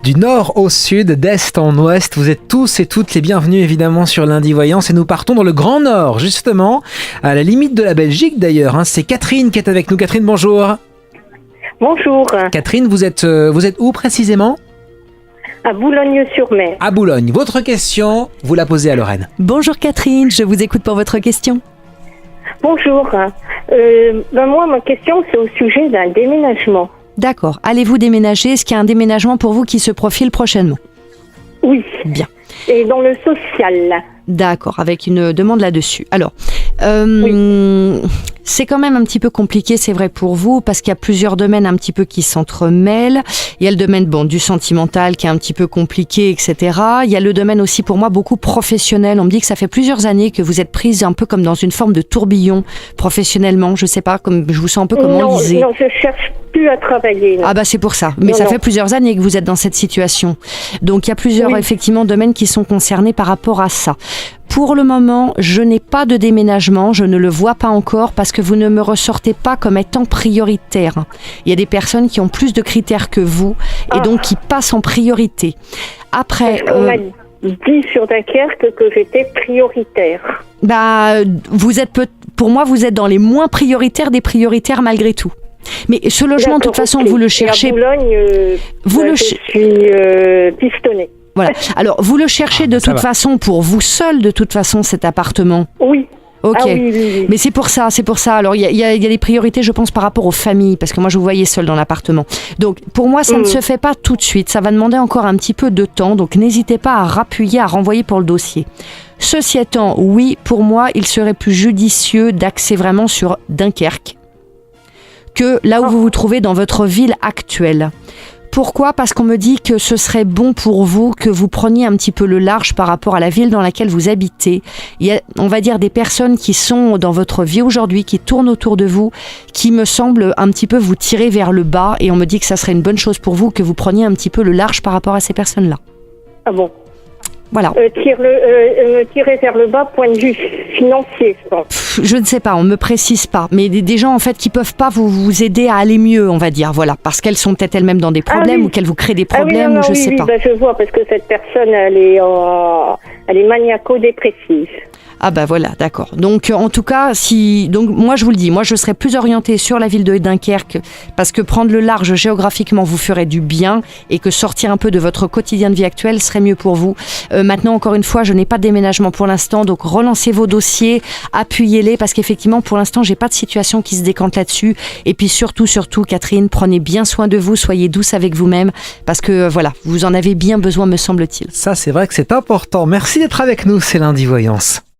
Du nord au sud, d'est en ouest, vous êtes tous et toutes les bienvenus évidemment sur Lundi Voyance et nous partons dans le Grand Nord, justement, à la limite de la Belgique d'ailleurs. C'est Catherine qui est avec nous. Catherine, bonjour. Bonjour, Catherine, vous êtes où précisément ? à Boulogne-sur-Mer. À Boulogne. Votre question, vous la posez à Lorraine. Bonjour Catherine, je vous écoute pour votre question. Bonjour, moi ma question c'est au sujet d'un déménagement. D'accord, allez-vous déménager ? Est-ce qu'il y a un déménagement pour vous qui se profile prochainement ? Oui. Bien. Et dans le social. D'accord, avec une demande là-dessus. Alors, c'est quand même un petit peu compliqué, c'est vrai pour vous, parce qu'il y a plusieurs domaines un petit peu qui s'entremêlent. Il y a le domaine du sentimental qui est un petit peu compliqué, etc. Il y a le domaine aussi pour moi beaucoup professionnel. On me dit que ça fait plusieurs années que vous êtes prise un peu comme dans une forme de tourbillon professionnellement. Je sais pas, comme je vous sens un peu comme enlisée. Non, je cherche plus à travailler. Non. Ah bah c'est pour ça. Mais ça fait plusieurs années que vous êtes dans cette situation. Donc il y a plusieurs effectivement domaines qui sont concernés par rapport à ça. Pour le moment, je n'ai pas de déménagement, je ne le vois pas encore parce que vous ne me ressortez pas comme étant prioritaire. Il y a des personnes qui ont plus de critères que vous et donc qui passent en priorité. Après, on m'a dit sur Dunkerque que j'étais prioritaire. Pour moi, vous êtes dans les moins prioritaires des prioritaires malgré tout. Mais ce logement, de toute façon, vous le cherchez. Et à Boulogne, je suis pistonnée. Voilà. Alors, vous le cherchez de toute façon pour vous seul, de toute façon, cet appartement ? Oui. Ok. Ah, oui. Mais c'est pour ça. Alors, il y a des priorités, je pense, par rapport aux familles, parce que moi, je vous voyais seul dans l'appartement. Donc, pour moi, ça ne se fait pas tout de suite. Ça va demander encore un petit peu de temps. Donc, n'hésitez pas à rappuyer, à renvoyer pour le dossier. Ceci étant, oui, pour moi, il serait plus judicieux d'axer vraiment sur Dunkerque que là où vous vous trouvez dans votre ville actuelle. Pourquoi ? Parce qu'on me dit que ce serait bon pour vous que vous preniez un petit peu le large par rapport à la ville dans laquelle vous habitez. Il y a, on va dire, des personnes qui sont dans votre vie aujourd'hui, qui tournent autour de vous, qui me semblent un petit peu vous tirer vers le bas et on me dit que ça serait une bonne chose pour vous que vous preniez un petit peu le large par rapport à ces personnes-là. Ah bon ? Voilà. Tirer vers le bas, point de vue financier, je pense. Je ne sais pas, on ne me précise pas. Mais des gens, en fait, qui peuvent pas vous aider à aller mieux, on va dire. Voilà. Parce qu'elles sont peut-être elles-mêmes dans des problèmes ou qu'elles vous créent des problèmes, je sais pas. Je vois, parce que cette personne, elle est maniaco-dépressive. Ah bah voilà, d'accord. Donc en tout cas, donc moi je vous le dis, moi je serais plus orientée sur la ville de Dunkerque parce que prendre le large géographiquement vous ferait du bien et que sortir un peu de votre quotidien de vie actuel serait mieux pour vous. Maintenant encore une fois, je n'ai pas de déménagement pour l'instant, donc relancez vos dossiers, appuyez-les parce qu'effectivement pour l'instant j'ai pas de situation qui se décante là-dessus. Et puis surtout Catherine, prenez bien soin de vous, soyez douce avec vous-même parce que voilà, vous en avez bien besoin me semble-t-il. Ça c'est vrai que c'est important. Merci d'être avec nous, c'est Lundi Voyance.